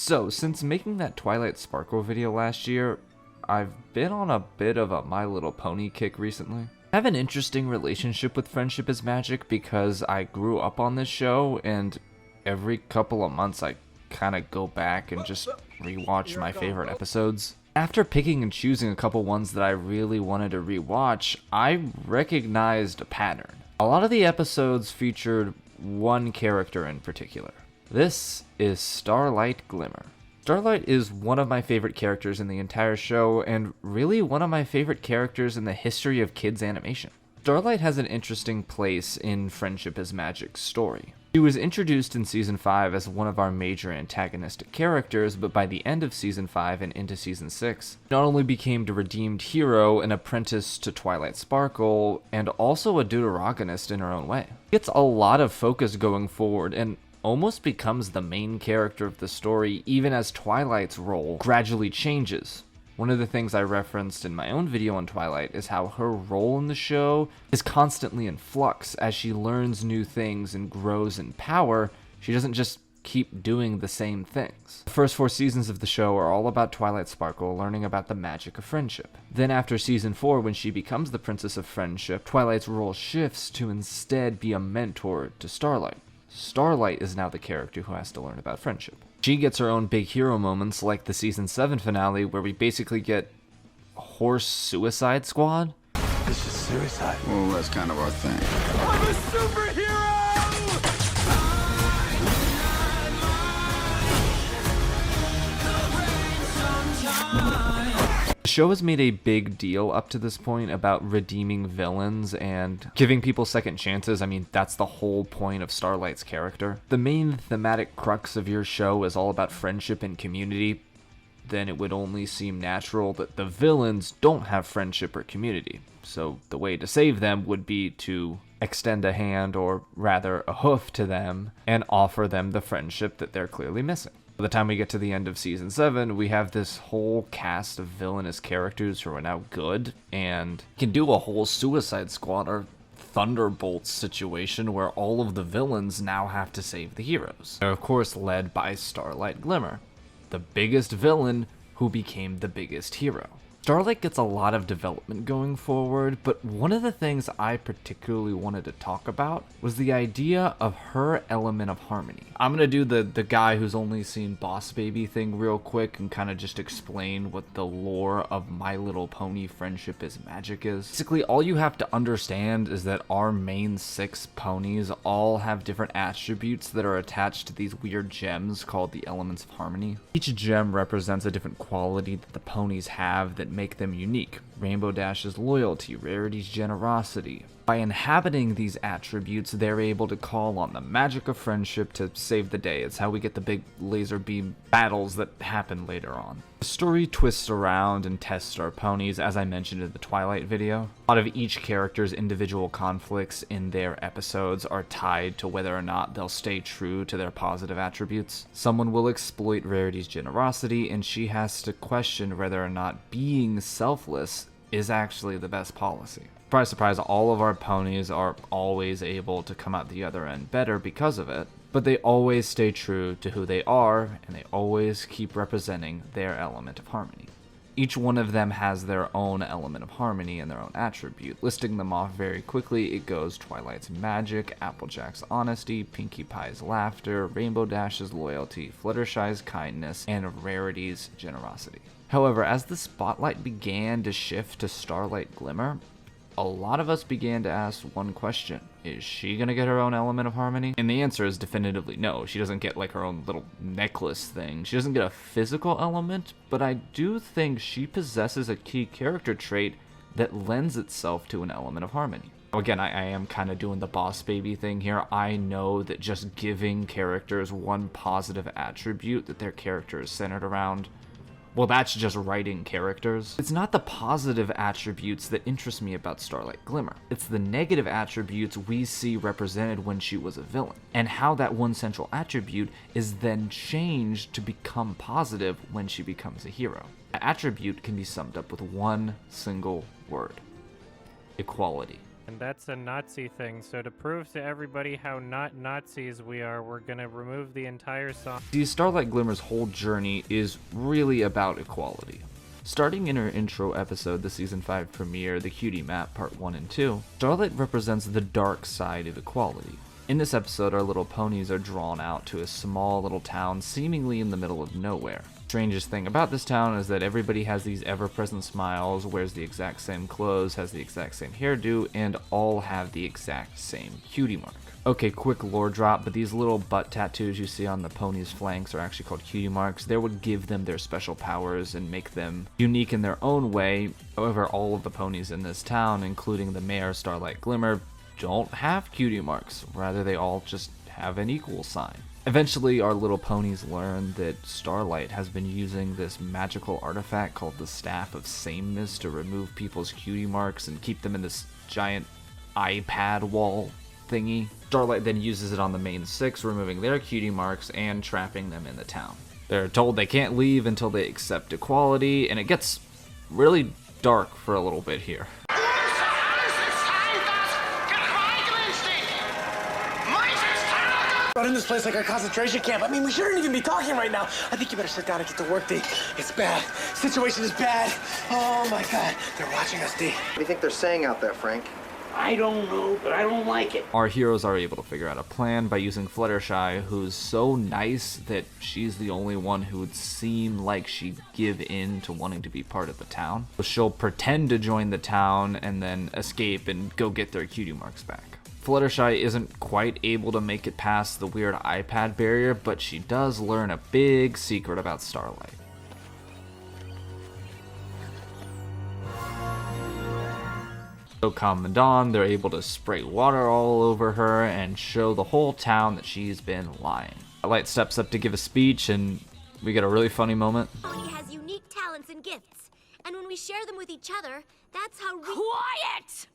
So, since making that Twilight Sparkle video last year, I've been on a bit of a My Little Pony kick recently. I have an interesting relationship with Friendship is Magic because I grew up on this show, and every couple of months I kind of go back and just rewatch my favorite episodes. After picking and choosing a couple ones that I really wanted to rewatch, I recognized a pattern. A lot of the episodes featured one character in particular. This is Starlight Glimmer. Starlight is one of my favorite characters in the entire show, and really one of my favorite characters in the history of kids animation. Starlight has an interesting place in Friendship is Magic's story. She was introduced in Season 5 as one of our major antagonistic characters, but by the end of Season 5 and into Season 6, not only became the redeemed hero, an apprentice to Twilight Sparkle, and also a deuteragonist in her own way. She gets a lot of focus going forward, and almost becomes the main character of the story even as Twilight's role gradually changes. One of the things I referenced in my own video on Twilight is how her role in the show is constantly in flux as she learns new things and grows in power. She doesn't just keep doing the same things. The first 4 seasons of the show are all about Twilight Sparkle learning about the magic of friendship. Then after Season 4, when she becomes the Princess of Friendship, Twilight's role shifts to instead be a mentor to Starlight. Starlight is now the character who has to learn about friendship. She gets her own big hero moments like the Season 7 finale where we basically get Horse Suicide Squad. This is suicide. Well, that's kind of our thing. I'm a superhero! The show has made a big deal up to this point about redeeming villains and giving people second chances. I mean, that's the whole point of Starlight's character. The main thematic crux of your show is all about friendship and community. Then it would only seem natural that the villains don't have friendship or community. So the way to save them would be to extend a hand, or rather a hoof, to them and offer them the friendship that they're clearly missing. By the time we get to the end of Season 7, we have this whole cast of villainous characters who are now good, and can do a whole Suicide Squad or Thunderbolts situation where all of the villains now have to save the heroes. They're of course led by Starlight Glimmer, the biggest villain who became the biggest hero. Starlight gets a lot of development going forward, but one of the things I particularly wanted to talk about was the idea of her element of harmony. I'm gonna do the guy who's only seen Boss Baby thing real quick and kind of just explain what the lore of My Little Pony Friendship is Magic is. Basically, all you have to understand is that our main 6 ponies all have different attributes that are attached to these weird gems called the Elements of Harmony. Each gem represents a different quality that the ponies have that make them unique. Rainbow Dash's loyalty, Rarity's generosity. By inhabiting these attributes, they're able to call on the magic of friendship to save the day. It's how we get the big laser beam battles that happen later on. The story twists around and tests our ponies, as I mentioned in the Twilight video. A lot of each character's individual conflicts in their episodes are tied to whether or not they'll stay true to their positive attributes. Someone will exploit Rarity's generosity, and she has to question whether or not being selfless is actually the best policy. Surprise, surprise, all of our ponies are always able to come out the other end better because of it, but they always stay true to who they are, and they always keep representing their element of harmony. Each one of them has their own element of harmony and their own attribute. Listing them off very quickly, it goes Twilight's magic, Applejack's honesty, Pinkie Pie's laughter, Rainbow Dash's loyalty, Fluttershy's kindness, and Rarity's generosity. However, as the spotlight began to shift to Starlight Glimmer, a lot of us began to ask one question. Is she gonna get her own element of harmony? And the answer is definitively no. She doesn't get like her own little necklace thing. She doesn't get a physical element, but I do think she possesses a key character trait that lends itself to an element of harmony. Again, I am kind of doing the Boss Baby thing here. I know that just giving characters one positive attribute that their character is centered around, well, that's just writing characters. It's not the positive attributes that interest me about Starlight Glimmer. It's the negative attributes we see represented when she was a villain, and how that one central attribute is then changed to become positive when she becomes a hero. That attribute can be summed up with one single word: equality. And that's a Nazi thing, so to prove to everybody how not Nazis we are, we're gonna remove the entire song. See, Starlight Glimmer's whole journey is really about equality. Starting in her intro episode, the Season 5 premiere, The Cutie Map Part 1 and 2, Starlight represents the dark side of equality. In this episode, our little ponies are drawn out to a small little town seemingly in the middle of nowhere. Strangest thing about this town is that everybody has these ever-present smiles, wears the exact same clothes, has the exact same hairdo, and all have the exact same cutie mark. Okay, quick lore drop, but these little butt tattoos you see on the ponies' flanks are actually called cutie marks. They would give them their special powers and make them unique in their own way. However, all of the ponies in this town, including the mayor Starlight Glimmer, don't have cutie marks. Rather, they all just have an equal sign. Eventually, our little ponies learn that Starlight has been using this magical artifact called the Staff of Sameness to remove people's cutie marks and keep them in this giant iPad wall thingy. Starlight then uses it on the main six, removing their cutie marks and trapping them in the town. They're told they can't leave until they accept equality, and it gets really dark for a little bit here. Running this place like a concentration camp. I mean, we shouldn't even be talking right now. I think you better sit down and get to work, D. It's bad. Situation is bad. Oh my God. They're watching us, D. What do you think they're saying out there, Frank? I don't know, but I don't like it. Our heroes are able to figure out a plan by using Fluttershy, who's so nice that she's the only one who would seem like she'd give in to wanting to be part of the town. So she'll pretend to join the town and then escape and go get their cutie marks back. Fluttershy isn't quite able to make it past the weird iPad barrier, but she does learn a big secret about Starlight. So come dawn, they're able to spray water all over her and show the whole town that she's been lying. Starlight steps up to give a speech, and we get a really funny moment. He has unique talents and gifts, and when we share them with each other, that's how Quiet!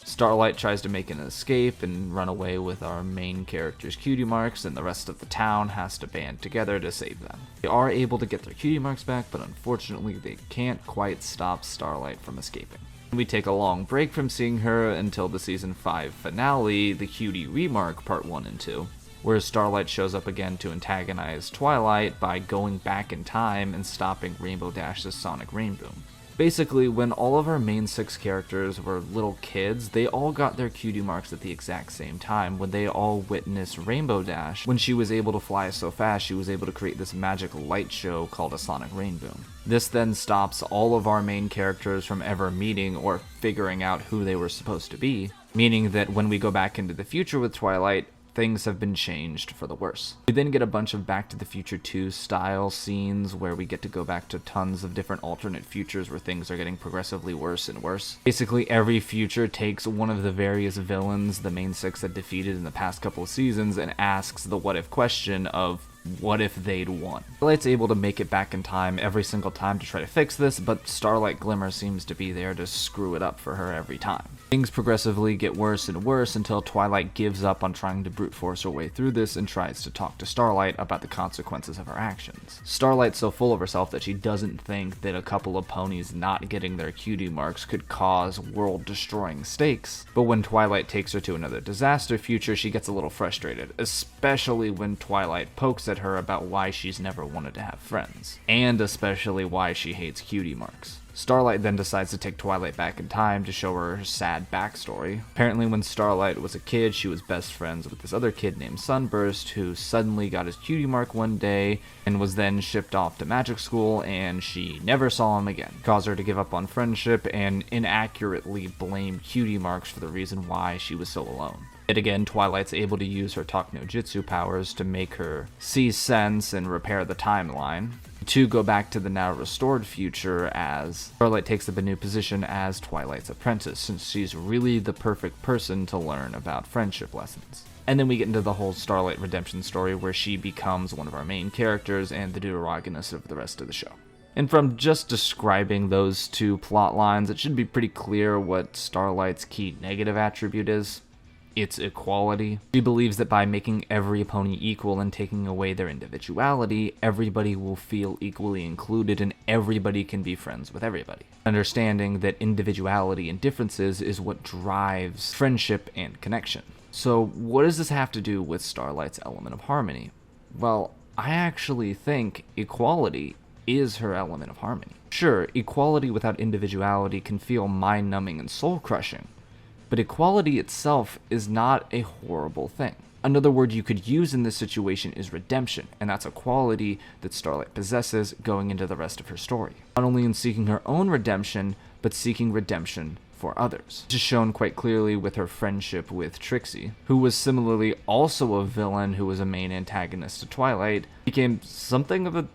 Starlight tries to make an escape and run away with our main character's cutie marks, and the rest of the town has to band together to save them. They are able to get their cutie marks back, but unfortunately they can't quite stop Starlight from escaping. We take a long break from seeing her until the Season 5 finale, The Cutie Remark Part 1 and 2, where Starlight shows up again to antagonize Twilight by going back in time and stopping Rainbow Dash's sonic rain boom. Basically, when all of our main six characters were little kids, they all got their cutie marks at the exact same time when they all witnessed Rainbow Dash. When she was able to fly so fast, she was able to create this magic light show called a sonic rain boom. This then stops all of our main characters from ever meeting or figuring out who they were supposed to be, meaning that when we go back into the future with Twilight, things have been changed for the worse. We then get a bunch of Back to the Future 2 style scenes where we get to go back to tons of different alternate futures where things are getting progressively worse and worse. Basically, every future takes one of the various villains the main six had defeated in the past couple of seasons and asks the what if question of what if they'd won. Starlight's able to make it back in time every single time to try to fix this, but Starlight Glimmer seems to be there to screw it up for her every time. Things progressively get worse and worse until Twilight gives up on trying to brute force her way through this and tries to talk to Starlight about the consequences of her actions. Starlight's so full of herself that she doesn't think that a couple of ponies not getting their cutie marks could cause world-destroying stakes, but when Twilight takes her to another disaster future, she gets a little frustrated, especially when Twilight pokes at her about why she's never wanted to have friends, and especially why she hates cutie marks. Starlight then decides to take Twilight back in time to show her sad backstory. Apparently when Starlight was a kid, she was best friends with this other kid named Sunburst, who suddenly got his cutie mark one day and was then shipped off to magic school, and she never saw him again. Caused her to give up on friendship and inaccurately blame cutie marks for the reason why she was so alone. Yet again, Twilight's able to use her Talk No Jutsu powers to make her see sense and repair the timeline. The two go back to the now restored future as Starlight takes up a new position as Twilight's apprentice, since she's really the perfect person to learn about friendship lessons. And then we get into the whole Starlight redemption story where she becomes one of our main characters and the deuteragonist of the rest of the show. And from just describing those two plot lines, it should be pretty clear what Starlight's key negative attribute is. it's equality. She believes that by making every opponent equal and taking away their individuality, everybody will feel equally included and everybody can be friends with everybody. Understanding that individuality and differences is what drives friendship and connection. So what does this have to do with Starlight's element of harmony? Well, I actually think equality is her element of harmony. Sure, equality without individuality can feel mind-numbing and soul-crushing, but equality itself is not a horrible thing. Another word you could use in this situation is redemption, and that's a quality that Starlight possesses going into the rest of her story. Not only in seeking her own redemption, but seeking redemption for others. This is shown quite clearly with her friendship with Trixie, who was similarly also a villain who was a main antagonist to Twilight, became something of a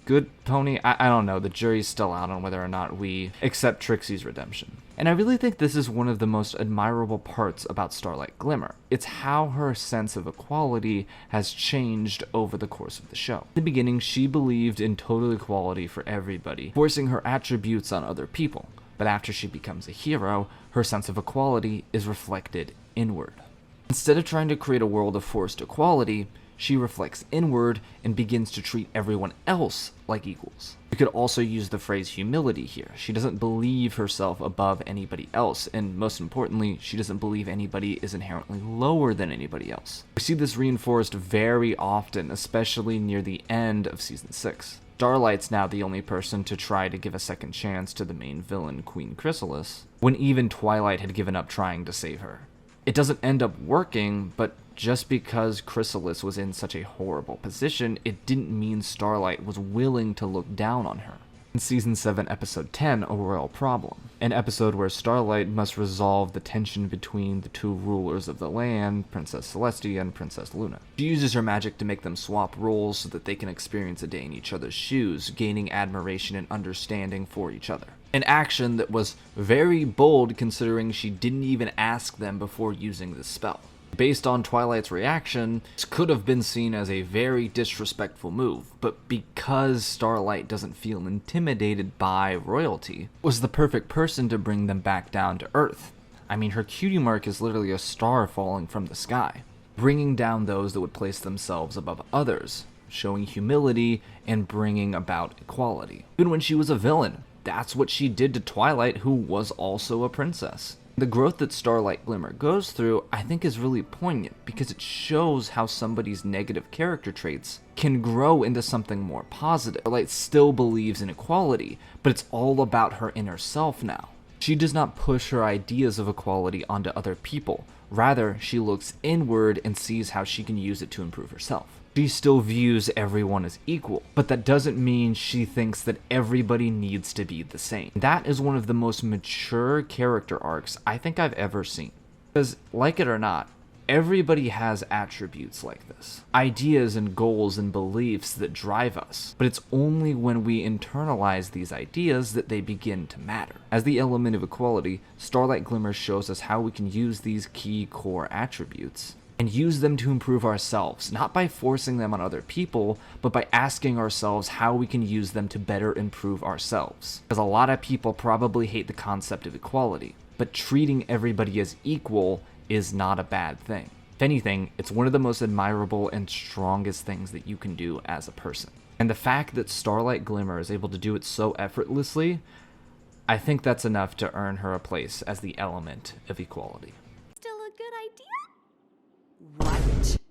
good pony. I don't know, the jury's still out on whether or not we accept Trixie's redemption. And I really think this is one of the most admirable parts about Starlight Glimmer. It's how her sense of equality has changed over the course of the show. In the beginning, she believed in total equality for everybody, forcing her attributes on other people. But after she becomes a hero, her sense of equality is reflected inward. Instead of trying to create a world of forced equality, she reflects inward and begins to treat everyone else like equals. You could also use the phrase humility here. She doesn't believe herself above anybody else, and most importantly, she doesn't believe anybody is inherently lower than anybody else. We see this reinforced very often, especially near the end of Season 6. Starlight's now the only person to try to give a second chance to the main villain, Queen Chrysalis, when even Twilight had given up trying to save her. It doesn't end up working, but just because Chrysalis was in such a horrible position, it didn't mean Starlight was willing to look down on her. In Season 7, Episode 10, A Royal Problem, an episode where Starlight must resolve the tension between the two rulers of the land, Princess Celestia and Princess Luna. She uses her magic to make them swap roles so that they can experience a day in each other's shoes, gaining admiration and understanding for each other. An action that was very bold considering she didn't even ask them before using this spell. Based on Twilight's reaction, this could have been seen as a very disrespectful move, but because Starlight doesn't feel intimidated by royalty, was the perfect person to bring them back down to Earth. I mean, her cutie mark is literally a star falling from the sky, bringing down those that would place themselves above others, showing humility and bringing about equality. Even when she was a villain, that's what she did to Twilight, who was also a princess. The growth that Starlight Glimmer goes through, I think, is really poignant because it shows how somebody's negative character traits can grow into something more positive. Starlight still believes in equality, but it's all about her inner self now. She does not push her ideas of equality onto other people. Rather, she looks inward and sees how she can use it to improve herself. She still views everyone as equal, but that doesn't mean she thinks that everybody needs to be the same. That is one of the most mature character arcs I think I've ever seen. Because, like it or not, everybody has attributes like this. Ideas and goals and beliefs that drive us. But it's only when we internalize these ideas that they begin to matter. As the element of equality, Starlight Glimmer shows us how we can use these key core attributes and use them to improve ourselves, not by forcing them on other people, but by asking ourselves how we can use them to better improve ourselves. Because a lot of people probably hate the concept of equality, but treating everybody as equal is not a bad thing. If anything, it's one of the most admirable and strongest things that you can do as a person. And the fact that Starlight Glimmer is able to do it so effortlessly, I think that's enough to earn her a place as the element of equality.